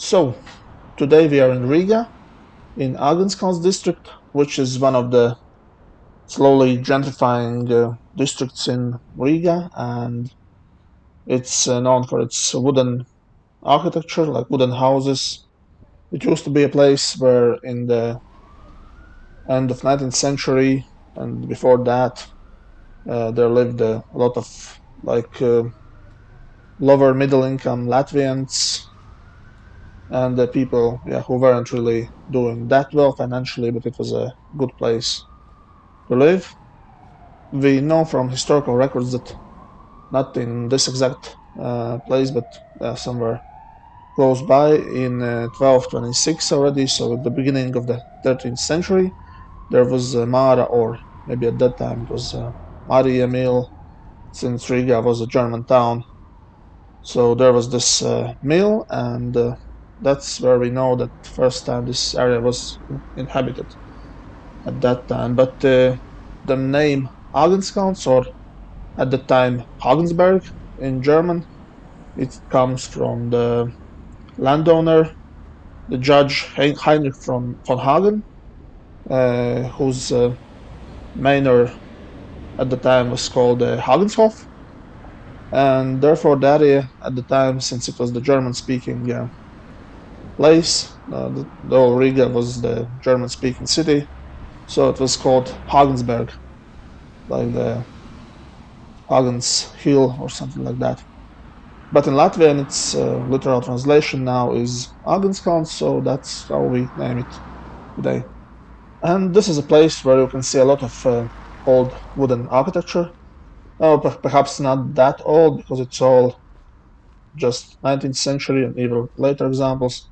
So, today we are in Riga, in Āgenskalns district, which is one of the slowly gentrifying districts in Riga, and it's known for its wooden architecture, like wooden houses. It used to be a place where, in the end of 19th century and before that, there lived a lot of lower middle income Latvians and the people who weren't really doing that well financially, but it was a good place to live. We know from historical records that not in this exact place, but somewhere close by in 1226 already, so at the beginning of the 13th century, there was Mara, or maybe at that time it was Maria Mill, since Riga was a German town. So there was this mill, and that's where we know that first time this area was inhabited at that time. But the name Āgenskalns, or at the time Hagensberg in German, it comes from the landowner, the judge Heinrich von Hagen, whose manor at the time was called Hagenshof, and therefore the area at the time, since it was the German-speaking place, though Riga was the German-speaking city, so it was called Hagensberg, like the Hagens Hill or something like that. But in Latvian, its literal translation now is Āgenskalns, so that's how we name it today. And this is a place where you can see a lot of old wooden architecture. Oh, perhaps not that old, because it's all just 19th century and even later examples.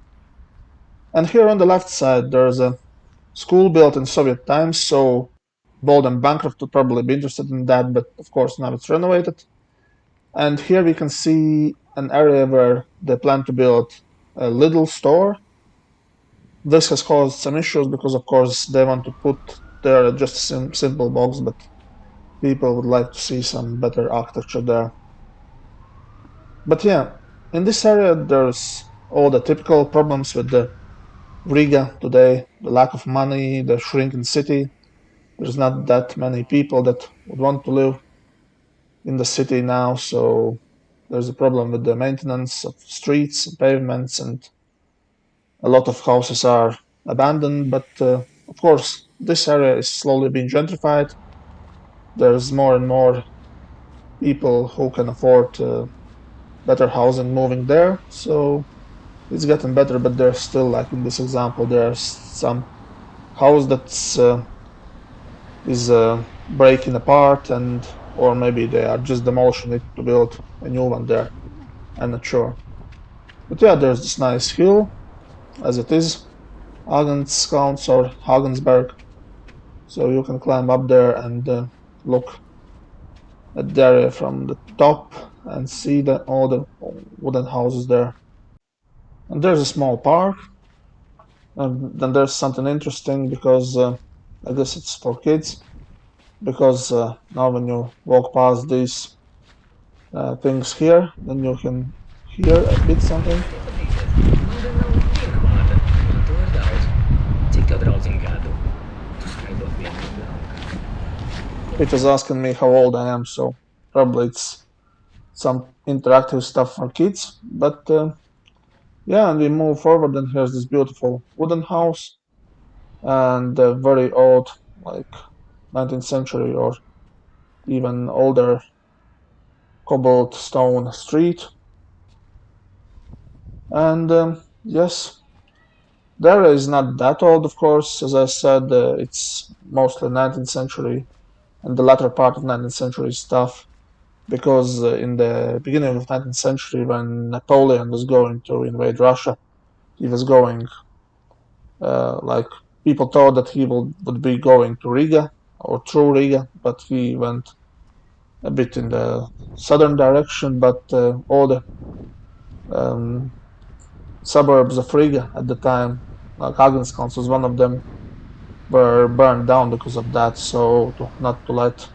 And here on the left side, there's a school built in Soviet times, so Bold and Bancroft would probably be interested in that, but of course now it's renovated. And here we can see an area where they plan to build a little store. This has caused some issues because, of course, they want to put there just a simple box, but people would like to see some better architecture there. But yeah, in this area, there's all the typical problems with the Riga today, the lack of money, the shrinking city. There's not that many people that would want to live in the city now, so there's a problem with the maintenance of streets and pavements, and a lot of houses are abandoned. But of course, this area is slowly being gentrified. There's more and more people who can afford better housing moving there, so it's getting better. But there's still, like in this example, there's some house that's is breaking apart, and or maybe they are just demolishing it to build a new one there. I'm not sure. But yeah, there's this nice hill, as it is, Āgenskalns or Hagensberg. So you can climb up there and look at the area from the top and see all the wooden houses there. And there's a small park, and then there's something interesting because I guess it's for kids. Because now when you walk past these things here, then you can hear a bit something. It was asking me how old I am, so probably it's some interactive stuff for kids. But yeah, and we move forward, and here's this beautiful wooden house and a very old, like 19th century or even older cobbled stone street. And yes, the area is not that old, of course. As I said, it's mostly 19th century and the latter part of 19th century stuff, because in the beginning of 19th century, when Napoleon was going to invade Russia, he was going, like, people thought that he would be going to Riga or through Riga, but he went a bit in the southern direction. But all the um, suburbs of Riga at the time, like Āgenskalns was one of them, were burned down because of that. So not to let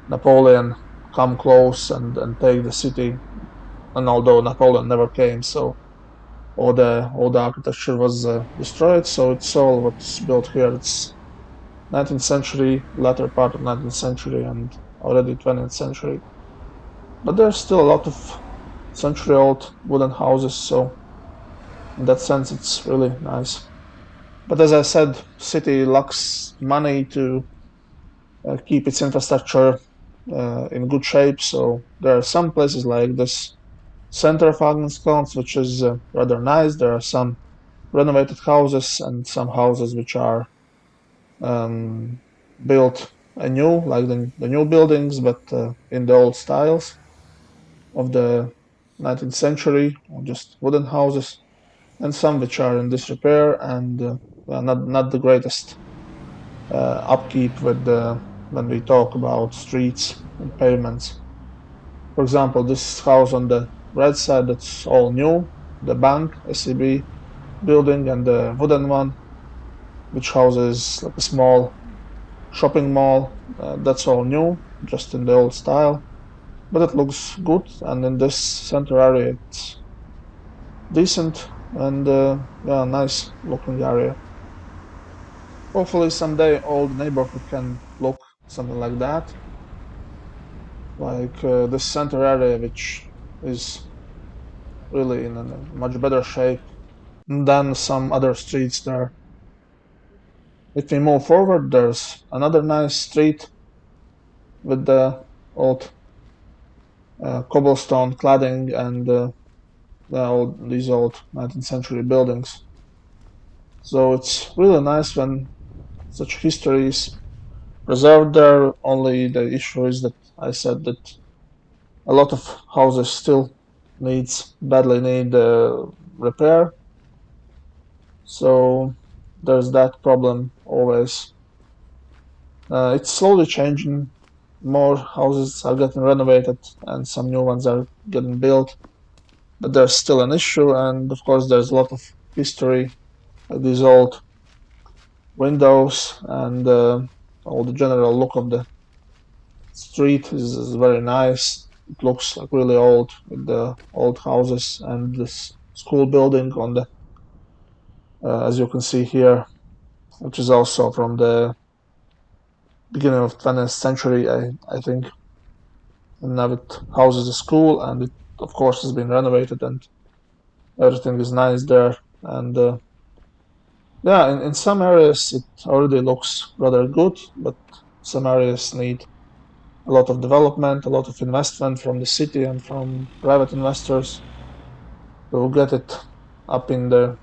Napoleon come close and take the city, and although Napoleon never came, so all the architecture was destroyed. So it's all what's built here. It's 19th century, latter part of 19th century, and already 20th century. But there's still a lot of century-old wooden houses, so in that sense, it's really nice. But as I said, city lacks money to keep its infrastructure in good shape. So there are some places like this center of Āgenskalns, which is rather nice. There are some renovated houses and some houses which are um, built anew, like the new buildings, but in the old styles of the 19th century, or just wooden houses, and some which are in disrepair and not the greatest upkeep with when we talk about streets and pavements. For example, this house on the right side, that's all new, the bank, SEB building, and the wooden one, which houses like a small shopping mall, that's all new, just in the old style. But it looks good, and in this center area, it's decent and yeah, nice looking area. Hopefully someday all the neighborhood can look something like that, like this center area, which is really in a much better shape than some other streets there. If we move forward, there's another nice street with the old cobblestone cladding and these old 19th century buildings. So it's really nice when such history is preserved there. Only the issue is that I said that a lot of houses still badly need repair. So there's that problem always. It's slowly changing. More houses are getting renovated and some new ones are getting built, but there's still an issue. And of course, there's a lot of history, like these old windows and all the general look of the street is very nice. It looks like really old with the old houses and this school building on the, as you can see here, which is also from the beginning of 20th century, I think. And now it houses a school, and it of course has been renovated, and everything is nice there. And yeah, in some areas it already looks rather good, but some areas need a lot of development, a lot of investment from the city and from private investors to get it up in the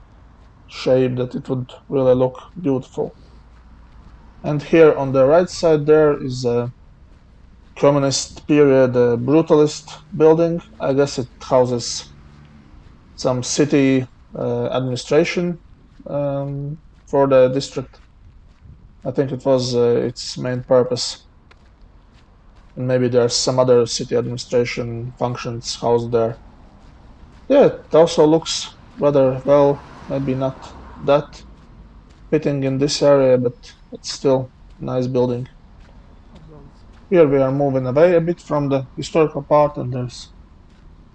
shape that it would really look beautiful. And here on the right side there is a communist period brutalist building. I guess it houses some city administration for the district. I think it was its main purpose. And maybe there's some other city administration functions housed there. Yeah, it also looks rather well, maybe not that fitting in this area, but it's still a nice building. Here we are moving away a bit from the historical part, and there's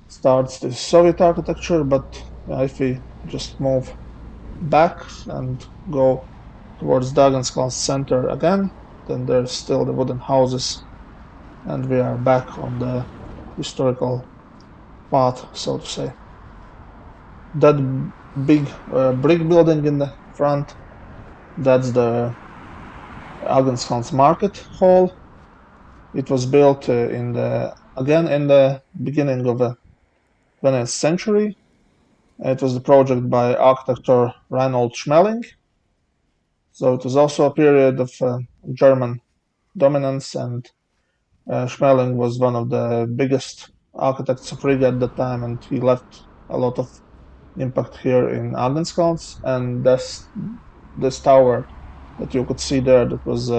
starts the Soviet architecture, but if we just move back and go towards the Āgenskalns center again, then there's still the wooden houses, and we are back on the historical path, so to say. That big brick building in the front, that's the Āgenskalns Market Hall. It was built in the beginning of the 20th century. It was the project by architect Reinhold Schmeling. So it was also a period of German dominance, and Schmeling was one of the biggest architects of Riga at that time, and he left a lot of impact here in Āgenskalns. And this tower that you could see there, that was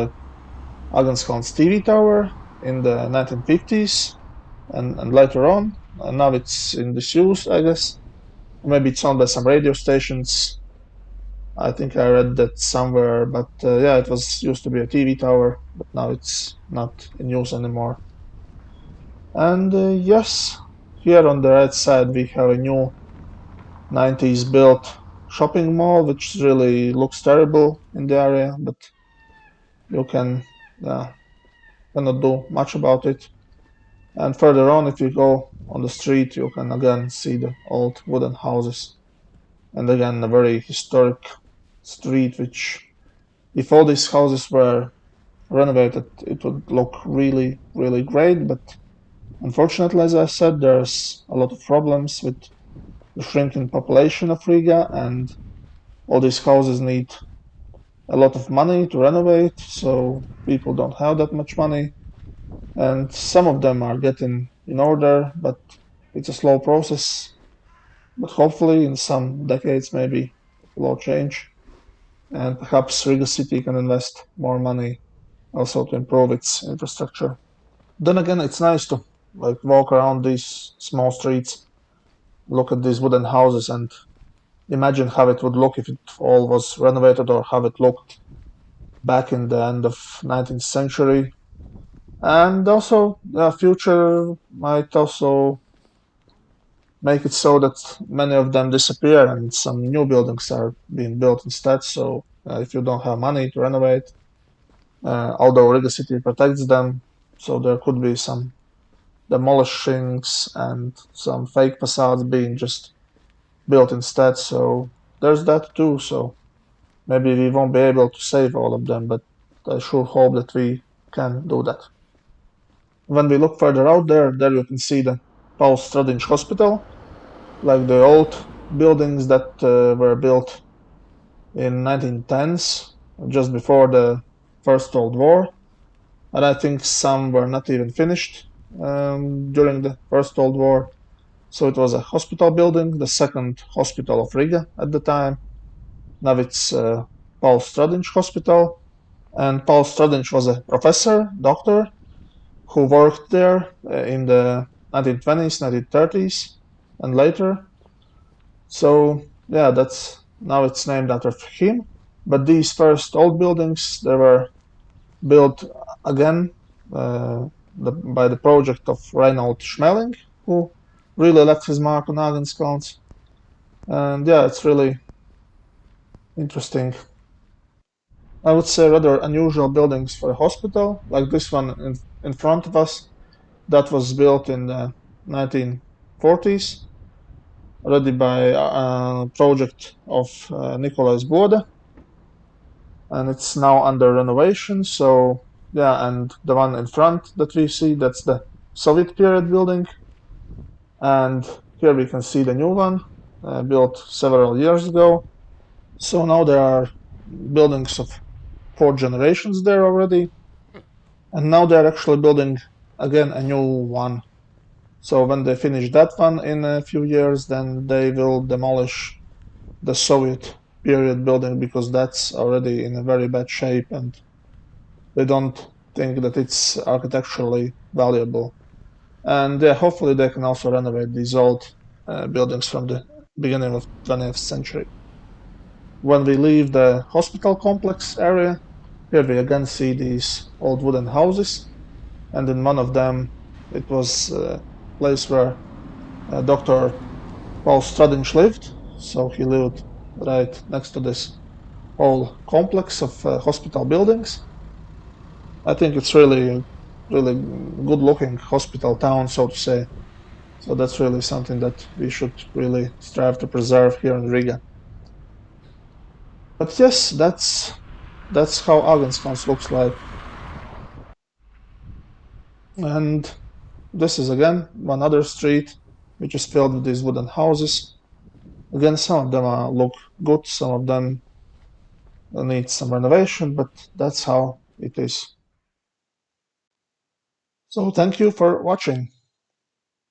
Āgenskalns TV tower in the 1950s, and later on, and now it's in disuse, I guess. Maybe it's owned by some radio stations. I think I read that somewhere, but yeah, it was used to be a TV tower, but now it's not in use anymore. And yes, here on the right side we have a new 90s built shopping mall, which really looks terrible in the area, but you cannot do much about it. And further on, if you go on the street, you can again see the old wooden houses. And again, a very historic street, which, if all these houses were renovated, it would look really, really great. But unfortunately, as I said, there's a lot of problems with the shrinking population of Riga, and all these houses need a lot of money to renovate, so people don't have that much money. And some of them are getting in order, but it's a slow process. But hopefully, in some decades, maybe it will all change, and perhaps Riga City can invest more money also to improve its infrastructure. Then again, it's nice to like walk around these small streets, look at these wooden houses, and imagine how it would look if it all was renovated, or how it looked back in the end of 19th century. And also, the future might also make it so that many of them disappear and some new buildings are being built instead. So if you don't have money to renovate, although Riga City protects them, so there could be some demolishings and some fake facades being just built instead. So there's that too. So maybe we won't be able to save all of them, but I sure hope that we can do that. When we look further out there you can see the Stradins Hospital, like the old buildings that were built in 1910s, just before the First World War, and I think some were not even finished during the First World War. So it was a hospital building, the second hospital of Riga at the time. Now it's Stradins Hospital, and Stradins was a professor, doctor, who worked there in the 1920s, 1930s, and later. So yeah, that's now it's named after him. But these first old buildings, they were built again by the project of Reinhold Schmeling, who really left his mark on Āgenskalns. And yeah, it's really interesting. I would say rather unusual buildings for a hospital, like this one in front of us, that was built in the 1940s, already by a project of Nikolai Bode, and it's now under renovation. So yeah, and the one in front that we see, that's the Soviet period building, and here we can see the new one built several years ago. So now there are buildings of 4 generations there already, and now they're actually building again a new one. So when they finish that one in a few years, then they will demolish the Soviet period building, because that's already in a very bad shape and they don't think that it's architecturally valuable. And hopefully they can also renovate these old buildings from the beginning of 20th century. When we leave the hospital complex area, here we again see these old wooden houses, and in one of them it was a place where Dr. Stradins lived, so he lived right next to this whole complex of hospital buildings. I think it's really, really good looking hospital town, so to say. So that's really something that we should really strive to preserve here in Riga. But yes, that's how Āgenskalns looks like. And this is again one other street which is filled with these wooden houses. Again, some of them look good, some of them need some renovation, but that's how it is. So thank you for watching.